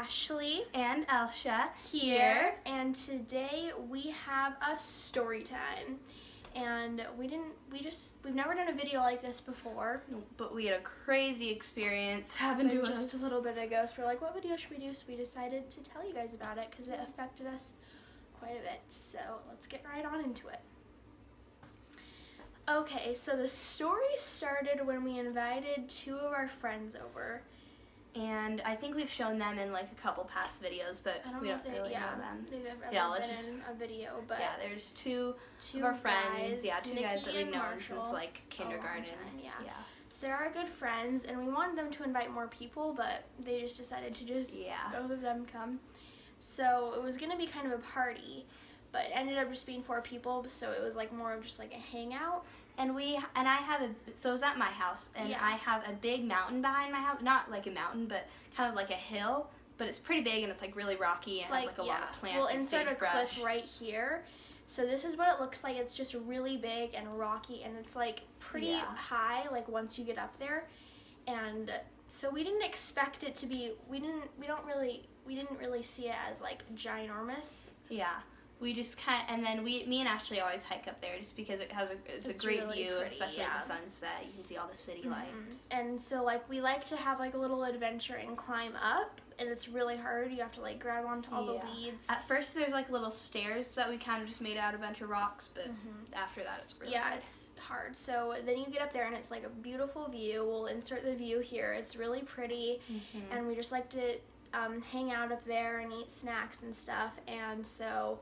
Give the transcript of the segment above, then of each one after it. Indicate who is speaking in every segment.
Speaker 1: Ashley
Speaker 2: and Elsha
Speaker 1: here, and today we have a story time. And we've never done a video like this before.
Speaker 2: But we had a crazy experience happen to us
Speaker 1: just a little bit ago. So we're like, what video should we do? So we decided to tell you guys about it because it affected us quite a bit. So let's get right on into it. Okay, so the story started when we invited two of our friends over.
Speaker 2: And I think we've shown them in like a couple past videos, but we don't really know them.
Speaker 1: They've ever been in a video, but
Speaker 2: yeah, there's two of our friends, two guys that we've known since like kindergarten.
Speaker 1: Yeah. So they're our good friends, and we wanted them to invite more people, but they just decided to both of them come. So it was gonna be kind of a party, but it ended up just being 4 people, so it was like more of just like a hangout.
Speaker 2: And so it was at my house, and I have a big mountain behind my house, not like a mountain, but kind of like a hill, but it's pretty big and it's like really rocky and has like a lot of plants and sagebrush. We'll insert a clip
Speaker 1: right here. So this is what it looks like. It's just really big and rocky, and it's like pretty high, like once you get up there. And so we didn't expect it to be, we didn't really see it as like ginormous.
Speaker 2: Yeah. We just and then me and Ashley always hike up there just because it's a great really view, pretty, especially at the sunset. You can see all the city lights.
Speaker 1: And so like we like to have like a little adventure and climb up, and it's really hard. You have to like grab onto all the weeds.
Speaker 2: At first there's like little stairs that we kind of just made out of a bunch of rocks, but after that it's really hard.
Speaker 1: It's hard. So then you get up there and it's like a beautiful view. We'll insert the view here. It's really pretty, and we just like to hang out up there and eat snacks and stuff. And so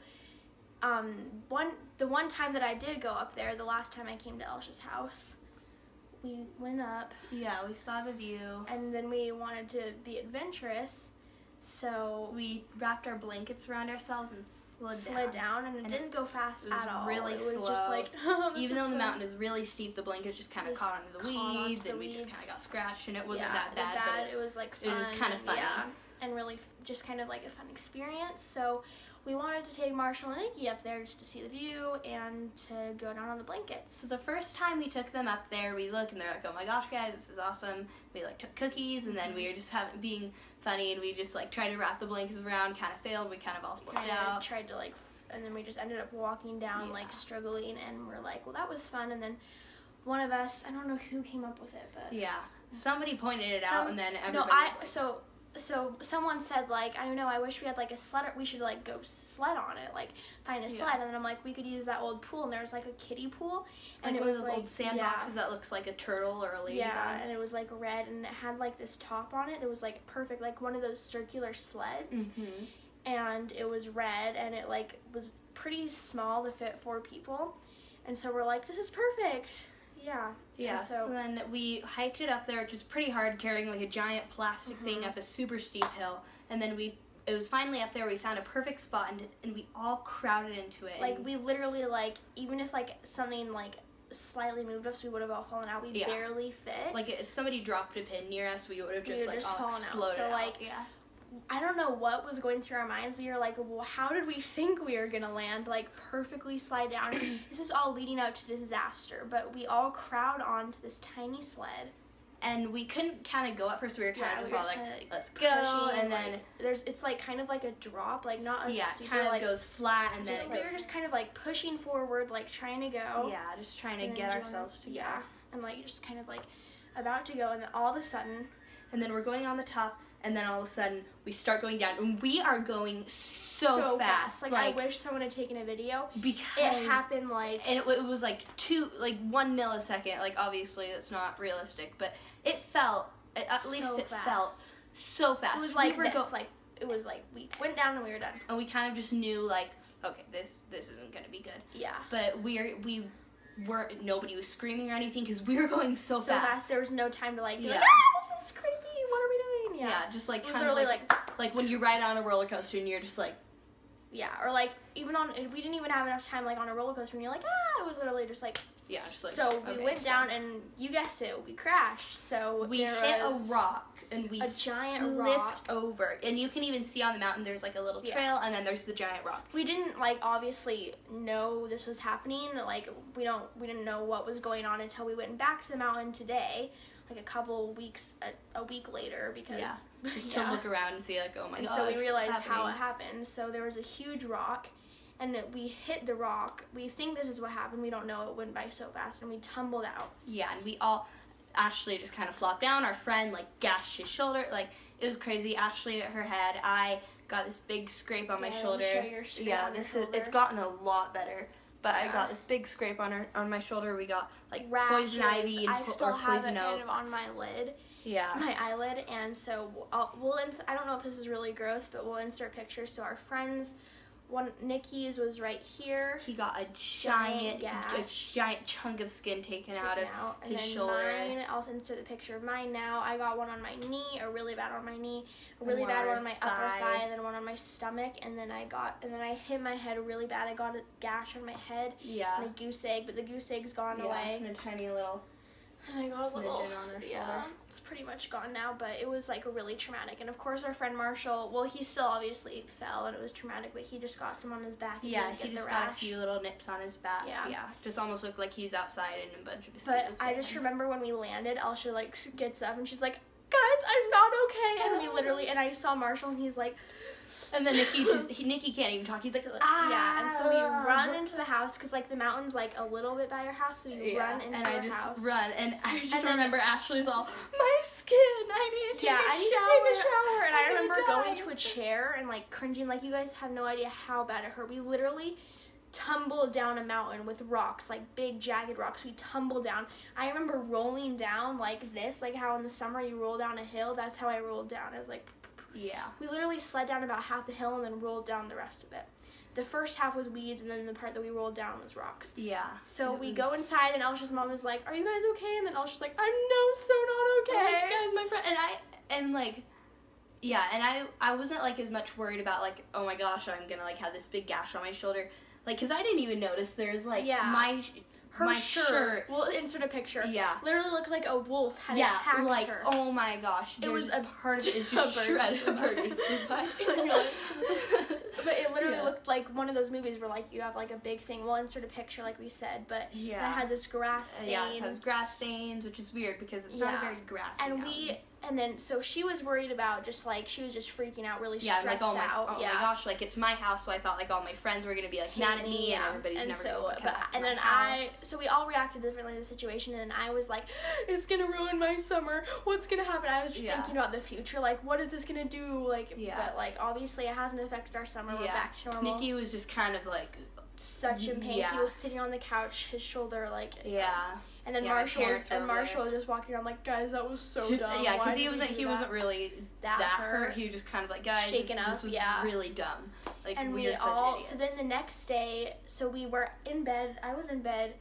Speaker 1: the one time that I did go up there, the last time I came to Elsha's house, we went up.
Speaker 2: Yeah, we saw the view.
Speaker 1: And then we wanted to be adventurous, so
Speaker 2: we wrapped our blankets around ourselves and slid
Speaker 1: down, and it didn't go fast at all.
Speaker 2: Really slow.
Speaker 1: It was just like,
Speaker 2: even though the mountain is really steep, the blanket just kind of caught onto the weeds, and we just kind of got scratched, and it wasn't that bad. But
Speaker 1: it was like fun.
Speaker 2: It was kind of funny.
Speaker 1: Yeah, and really just kind of like a fun experience. So we wanted to take Marshall and Nikki up there just to see the view and to go down on the blankets.
Speaker 2: So the first time we took them up there, we look and they're like, oh my gosh guys, this is awesome. We like took cookies, and then we were just being funny, and we just like tried to wrap the blankets around, kind of failed, we kind of all slipped out.
Speaker 1: Tried to like, and then we just ended up walking down like struggling, and we're like, well that was fun. And then one of us, I don't know who came up with it, but
Speaker 2: somebody pointed it out, and then everybody
Speaker 1: So someone said like, I don't know, I wish we had like a sled, we should like go sled on it, like find a sled. And then I'm like, we could use that old pool, and there was like a kiddie pool, and it was
Speaker 2: those
Speaker 1: like
Speaker 2: old sandboxes that looks like a turtle or a ladybug.
Speaker 1: Yeah, and it was like red, and it had like this top on it that was like perfect, like one of those circular sleds. And it was red, and it like was pretty small to fit 4 people, and so we're like, this is perfect. Yeah.
Speaker 2: So then we hiked it up there, which was pretty hard, carrying like a giant plastic thing up a super steep hill. And then it was finally up there, we found a perfect spot, and we all crowded into it.
Speaker 1: Like we literally, like, even if like something like slightly moved us, we would have all fallen out. We barely fit.
Speaker 2: Like if somebody dropped a pin near us, we would have just all exploded
Speaker 1: out. So like,
Speaker 2: out.
Speaker 1: I don't know what was going through our minds. We were like, well, how did we think we were gonna land, like perfectly slide down? This is all leading up to disaster, but we all crowd onto this tiny sled.
Speaker 2: And we couldn't kind of go at first. We were kind of just all like, let's go. And then
Speaker 1: it's like kind of like a drop, like not a super,
Speaker 2: kind of
Speaker 1: like,
Speaker 2: goes flat, and then
Speaker 1: we were just kind of like pushing forward, like trying to go.
Speaker 2: Yeah, just trying to get ourselves together.
Speaker 1: Yeah, and like just kind of like about to go, and then all of a sudden,
Speaker 2: and then we're going on the top. And then all of a sudden, we start going down, and we are going so fast.
Speaker 1: Like I wish someone had taken a video, because it happened like,
Speaker 2: and it was like 1 millisecond. Like obviously, that's not realistic, but it felt felt so fast.
Speaker 1: It was like it was like we went down and we were done,
Speaker 2: and we kind of just knew like, okay, this isn't gonna be good.
Speaker 1: Yeah.
Speaker 2: But nobody was screaming or anything because we were going so fast.
Speaker 1: There was no time to like be like, this is creepy. What are we doing?
Speaker 2: Yeah, just like
Speaker 1: kind of
Speaker 2: like when you ride on a roller coaster and you're just like,
Speaker 1: or like even we didn't even have enough time like on a roller coaster and you're like, it was literally just like,
Speaker 2: just like,
Speaker 1: so we went down and you guessed it, we crashed. So
Speaker 2: we hit a rock and we
Speaker 1: a giant
Speaker 2: flipped over, and you can even see on the mountain there's like a little trail, and then there's the giant rock.
Speaker 1: We didn't like obviously know this was happening, like we didn't know what was going on until we went back to the mountain today. like a couple weeks, a week later, because
Speaker 2: just to look around and see like, oh my gosh.
Speaker 1: So we realized how it happened. So there was a huge rock, and we hit the rock. We think this is what happened. We don't know, it went by so fast, and we tumbled out.
Speaker 2: Yeah, and Ashley just kind of flopped down. Our friend like gashed his shoulder. Like, it was crazy. Ashley hit her head. I got this big scrape on my shoulder.
Speaker 1: Show your scrape on your shoulder.
Speaker 2: It's gotten a lot better. But I got this big scrape on my shoulder. We got like
Speaker 1: rashes.
Speaker 2: Poison ivy and
Speaker 1: I still have it kind of on my lid.
Speaker 2: Yeah.
Speaker 1: My eyelid, and so I don't know if this is really gross, but we'll insert pictures. So our friends, Nikki's was right here.
Speaker 2: He got a giant chunk of skin taken out of his shoulder.
Speaker 1: Mine, I'll insert the picture of mine now. I got one on my knee, a really bad one on my knee, a really bad one on my upper thigh, and then one on my stomach, and then I hit my head really bad. I got a gash on my head.
Speaker 2: Yeah.
Speaker 1: And a goose egg, but the goose egg's gone away.
Speaker 2: And a tiny little.
Speaker 1: And I got a little,
Speaker 2: on her shoulder.
Speaker 1: It's pretty much gone now, but it was like really traumatic. And of course our friend Marshall, well, he still obviously fell and it was traumatic, but he just got some on his back.
Speaker 2: He just got a few little nips on his back. Yeah. Just almost looked like he's outside in a bunch of mosquitoes.
Speaker 1: But I just remember when we landed, Elsha like gets up and she's like, guys, I'm not okay. And we literally, and I saw Marshall and he's like,
Speaker 2: and then Nikki can't even talk. He's like,
Speaker 1: yeah. And so we run into the house because like the mountain's like a little bit by our house. So we run into our house.
Speaker 2: And I just remember Ashley's all, my skin. I need to take a shower.
Speaker 1: I need to take a shower. And I remember going to a chair and like cringing. Like, you guys have no idea how bad it hurt. We literally tumbled down a mountain with rocks, like big jagged rocks. We tumbled down. I remember rolling down like this, like how in the summer you roll down a hill. That's how I rolled down. I was like.
Speaker 2: Yeah.
Speaker 1: We literally slid down about half the hill and then rolled down the rest of it. The first half was weeds, and then the part that we rolled down was rocks.
Speaker 2: Yeah.
Speaker 1: So we go inside, and Elsha's mom was like, "Are you guys okay?" And then Elsha's like, "I'm so not okay."
Speaker 2: Like, guys, my friend, I wasn't like as much worried about like, oh my gosh, I'm gonna like have this big gash on my shoulder, like, cause I didn't even notice there's like my shirt.
Speaker 1: We'll insert a picture.
Speaker 2: Yeah.
Speaker 1: Literally looked like a wolf had attacked her.
Speaker 2: Oh my gosh.
Speaker 1: It was a
Speaker 2: part of it is just shredded.
Speaker 1: But it literally looked like one of those movies where like you have like a big thing. We'll insert a picture like we said, but it had this grass stain.
Speaker 2: Yeah, it has grass stains, which is weird because it's not a very grassy mountain.
Speaker 1: And then, so she was worried about just, like, she was just freaking out, really stressed out.
Speaker 2: Oh my gosh, like, it's my house, so I thought, like, all my friends were going to be, like, mad at me, and everybody's never going to come back to my house.
Speaker 1: So we all reacted differently to the situation, and I was like, it's going to ruin my summer. What's going to happen? I was just thinking about the future, like, what is this going to do? Like, but, like, obviously it hasn't affected our summer. We're back to normal.
Speaker 2: Nikki was just kind of, like,
Speaker 1: such in pain. He was sitting on the couch, his shoulder, like, and then Marshall was just walking around like, guys, that was so dumb.
Speaker 2: Yeah, because he wasn't really that hurt. He was just kind of like, guys, this was really dumb. Like,
Speaker 1: and
Speaker 2: we are such idiots.
Speaker 1: So then the next day, so we were in bed. I was in bed.